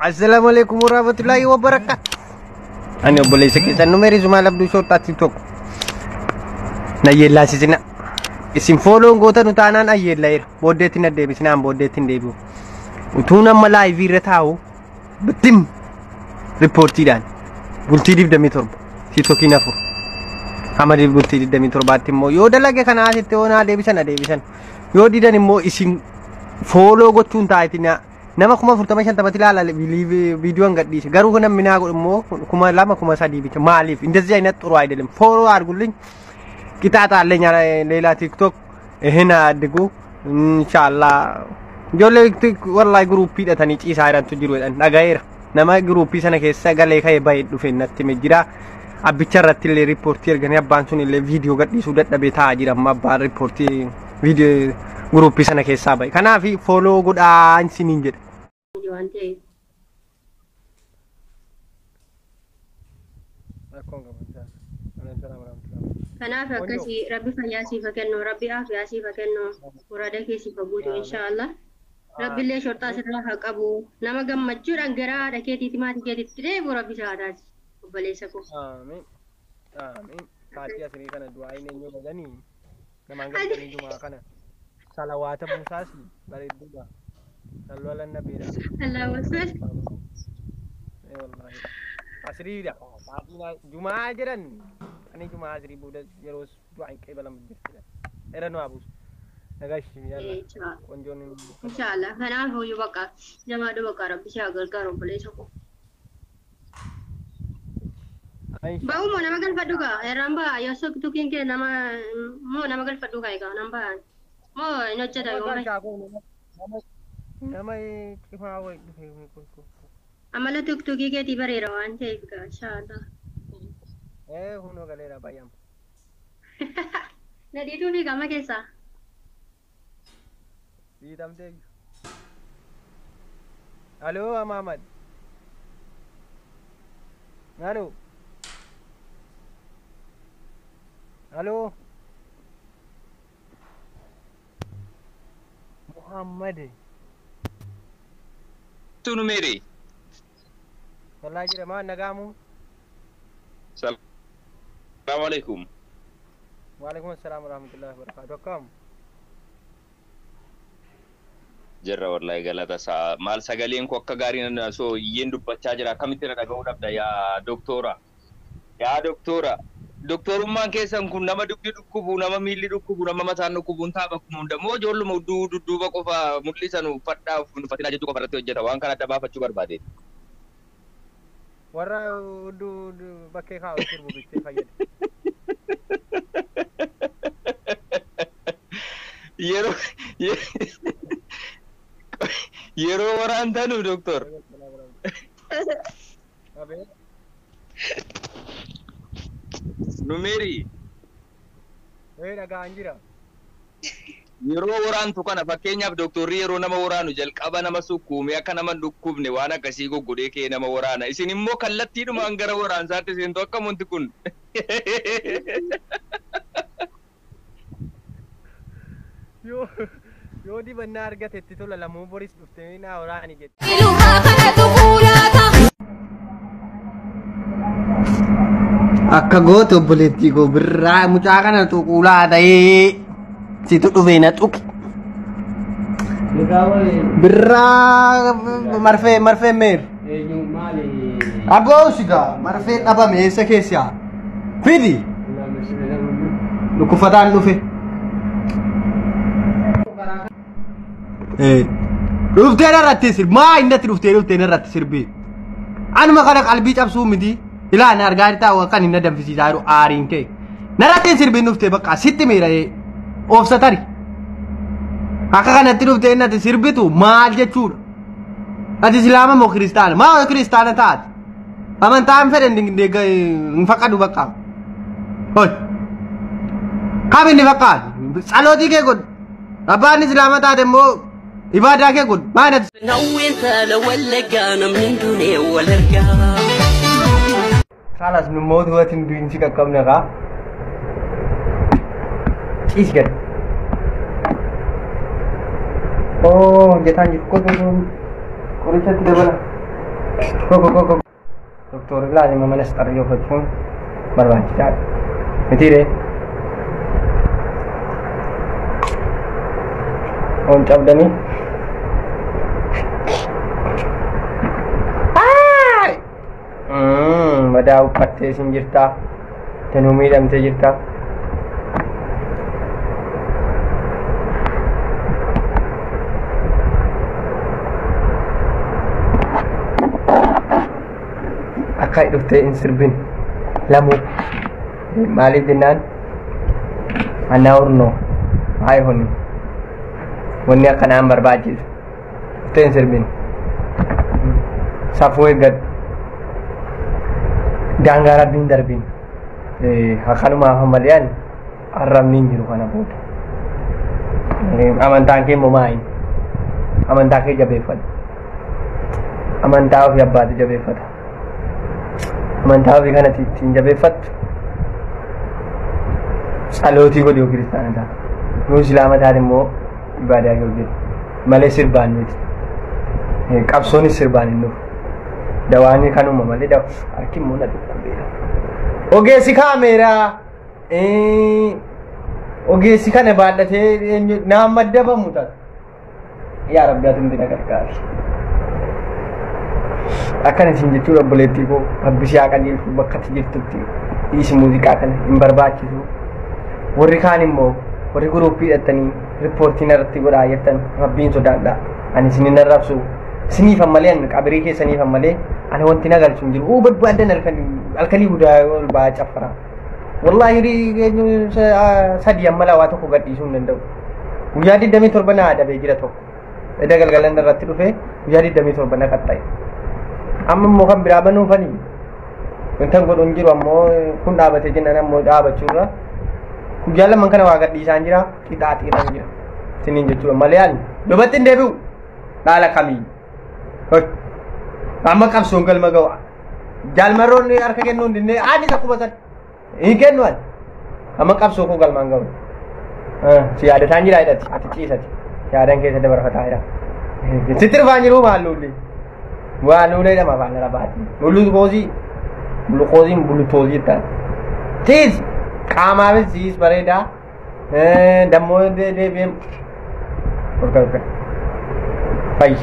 Assalamualaikum warahmatullahi wabarakatuh. Ani boleh sekitar numeri cuma labdu shortat TikTok. Na yella sisina. Isim follow ngota nutanan ayella ir. Bodetin ade bisna bodetin debu. Utuna malai virataw. Betim reportidan. Bulti dib demi torb. TikTok inafu. Hamadi bulti dib demi torbat mo. Yoda lagi kana asitte ona debisan. Yodi dan mo isim follow gotun taitina. Nama kuma furtama shan tamati lala video ngat di garu kuna mina mo kuma lama kuma sadi bicha malif indazai na turu aidelim foro argulin kita ta le nyara lela TikTok hena adgu inshallah jolle wallahi grupi da tani ci sairan tujiru dan nagair nama grupi sana kessa gale kay bay du fennatti mejira abicharratti le reporter gani abbansuni le video gadi sudat da beta ajira mabba reporter video grupi sana kessa bay kana fi follow goda sinin jed Kanaaf akkasii rabbi fayyaa siif kennu rabbi aafiyaa siif kennu muraada kee siif guutu inshallah rabbi illee shortaa sirraa haa qabu nama gammachuudhaan gara dhakeetiiti maatii keetitti deebi'u rabbi saadaati obboleessa koo amiin kaatii asirii kana du'aa inni eenyu godhanii namaan gammadanii jumaa kana salawaata Muusaas bareedduudha sallu ala nabiidha Allah wasal wallahi asriidha jumaa jedhan ani jumaa asrii booda yeroo du'aan qeebalam jirtidha era nu abus nagashi yalla konjoon inshallah kanaaf hoyu baqa jamaadhu baqa rabbi si gargaaru obboleessa koo ba'u mo nama galfadhu ka eramba yosok tukin ke nama mo nama galfadhu ka ega namba mo inojjada yo nama kifaa way amala tuktuki ke tibarera wan ta'eef ka inshallah huno galera bayam nadiitu fi gama keessa diidamte halo Muhammad halo Muhammad tunu meri wallahi jira ma nagamu Assalamualaikum. Waalaikumsalam warahmatullahi wabarakatuh. Kam Jarra wallahi galata sa mal sagaleen ko akka gaari na so yen dubbachaa jira kamitti na dhaga'uu dhabda yaa doktora doktorummaan keessan kun nama dubbi dhukkubu nama miilli dhukkubu nama mataan dhukkubu taaba kun hunda moo ijoolluma dudduuba qofa mul'isanu fadhaa fatina jechuu qofa irratti hojjeta waan kana adda baafachuu barbaade warra bakkee kaa'u sirbu bittee fayyada yeroo waraantanu doktor numeri dhagaan jira yeroo waraantu kana fakkeenyaaf doktorri yeroo nama waraanu jalqaba nama sukkuume akka nama dhukkubne waan akkasii goggodhee kee nama waraana isin immoo kallattiidhumaan gara waraansaatti seentu akka monti kun yoo dibannaa argatetti tola lamuu boris dhuftee naa waraani jette akka goote obboleettii koo birraa mucaa kana xuquulaa ta'ee situ dhufee na tuqi birraa marfee meer agoo sigaa marfee dhabame eessa keessaa fidi dhukkufataan dhufe dhuftee narratti sirbi maa innatti dhuftee narratti sirbi anuma kana qalbii cabsuu miti ilaan argaan taa'u kan inni danfisiisaa jiru aariin kee narratti sirbiin dhuftee bakka sitti miidhee obsatari akka kanatti dhuftee innatti sirbitu maal jechuudha ati islaama moo kiristaana maa kiristaana taate amantaan fedhan hin faqqadu bakka hoj kam inni fakkaatu salootii kee godhu abbaan islaama taate immoo ibadaa kee godhu maanati نويت لولقانا من دوني والرقا خلاص من موت هو تندوين شيء كم نقا إيش كده oh jatan jikko tuh kulit saya tidak boleh Kok. Doktor ilaali ma manas xariyoofachuun barbaachisaadha. Mitiiree? On cabdanii? Madaa uffattee isin jirtaa? Danuu miidhamtee jirtaa? Akka dhuftee hin sirbin lamuu maaliif jennaan annaa urnoo haa honni wanni akkanaan barbaachisu dhuftee hin sirbin safuu eeggadhu daangaa rabbiin darbiin akkanumaaf malee arrabni hin jiru kana booda amantaan kee immoo maayin amantaa kee jabeeffadhu amantaa ofii abbaatu jabeeffata amantaa ofii kanatti ittiin jabeeffattu salootii godhi yoo kiristaana taate yoo islaama taate immoo ibaadaa yoo jedhu malee sirbaan miti qabsoonis sirbaan hin dhufu dawaanii kanuma malee harki immoo na dhukkubeera ogeessi kaameeraa ogeessi kana baadhatee naan maddabamu taate yaa rabbi atumti na gargaari akkana isin jechuudha obboleettii koo rabbisi haa qajeelchu bakka ati jirtutti dhiisi muuziqaa kana hin barbaachisu warri kaan immoo warri guruuppii hidhattanii riippoortiin irratti godhaa jettan rabbiin sodaadha ani isinin arrabsu isiniifan malee ani qabirii keessaniifan malee ani wanti na galchu hin jiru barbaadan halkanii guddaa ol ba'aa caffara wallaahi sadii amma lawaa tokko gadhiisuu hin danda'u guyyaa 27 na adabee jira tokko edda galgalan irratti dhufee guyyaa 27 na qaxxaye amma immoo kan biraa banuufanii wantan godhu hin jiru ammoo kun dhaabatee jennaan ammoo dhaabachuurra guyyaa lamaan kana waa gadhiisaan jira qixaaxiiraan jira isiniin jechuudha malee ani lubatti hin deebi'u dhaala kamii amma qabsoon galma ga'u jaalmarroonni harka kennuu hin dinne ani takkuma san hin kennu ani amma qabsoo koo galmaan ga'u si yaadataan jira hidhati ati ciisati yaadan keessa dabarfataa jira sitti dhufaan jiru maalluulli waan ulee dama afaan arabaati gulukoozii bulutoozii ta'an tiis qaamaafis siis bareedaa dammoo deebi'ee olka fayyi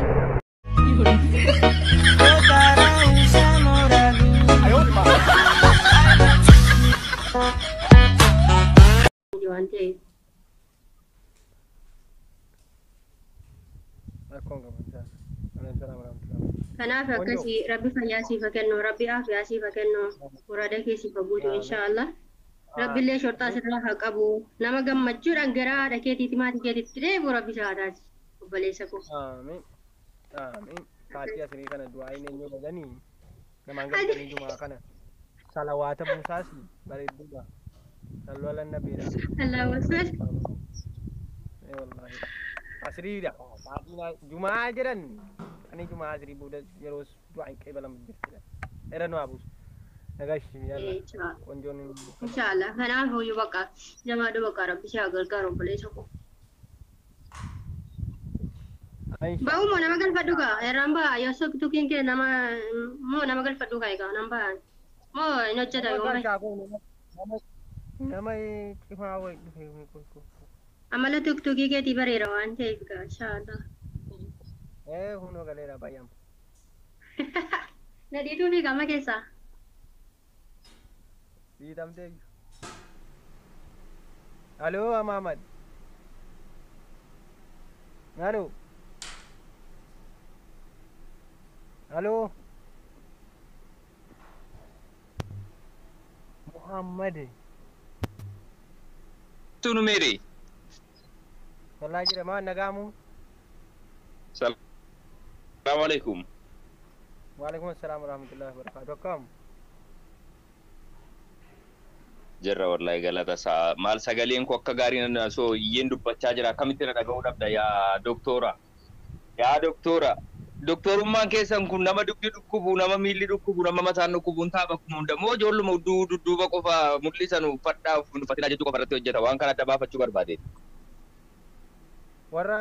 kanaaf akkasii rabbi fayyaa siif kennu rabbi aafiyaa siif kennu muraada kee siif guutu inshaallah rabbi illee shortaa sirraa haa qabu nama gammachuudhaan gara haadha keetiitti maatii keetiitti deebi'u rabbi isaa taasi obboleessa koo amiin amiin faatiha sirii kana du'aa hin eenyu godhanii namaan gammadanii jumaa kana salawaata buusaas bareedduudha sallu ala nabiidha allahu akbar wallahi asriidha faatiha jumaa jedhan ani jumaa asrii booda yeroo du'aa hin qeebalamu jirtidha era nu abuus nagashi yalla qonjoon inshallah kanaaf hoyu bakka jamaadhu bakka rabbi isaa gargaaru obboleessa koo ba'u moo nama galfadhu kaa erramba yoo tukiin kee nama moo nama galfadhu kaa egaa nama moo hin hojjeta yoo nama cimaa wayi dhufe amala tukii keetii bareeda waan ta'eef gaa inshallah hunoo galeera bayyam nadhiituu fi gama keessaa diitamtee aloo Amaamad aloo aloo Muhammad tunu mere wallahi jira maan nagaamu Assalamu alaikum. Waalaikumsalam warahmatullahi wabarakatuh. Akkam? Jirra wallahi galata saa maal sagaleen ko akka gaariin so iyyen dubbachaa jira kamitti na dhaga'uu dhabda yaa doktora. Yaa doktora. Doktorummaan keessan kun nama dubbi dhukkubu nama miilli dhukkubu nama mataan dhukkubuun taapha kun hunda moo ijoolluma dudduuba qofa mul'isanu fadhaa fatina jettu qofa irratti hojjeta waan kana adda baafachuu barbaade. Warra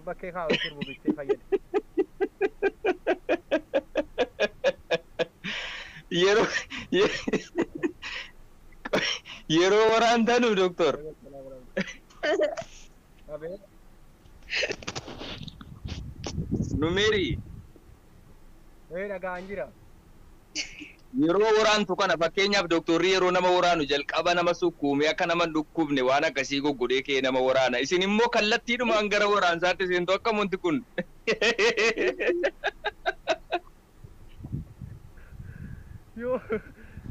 bakkee kaa'u sirbu bittee fayyada. yeroo yeroo waraantanu doktor. Numeri. Dhagaan jira. Yeroo waraantu kana fakkeenyaaf doktorri yeroo nama waraanu jalqaba nama sukkuumee akka nama dhukkubne waan akkasii goggodhee kee nama waraana. Isin immoo kallattiidhumaan gara waraansaatti seentu akka wanti kun.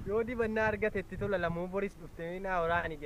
Yoo dibannaa argatetti tola lamuu boris dhuftee naa waraani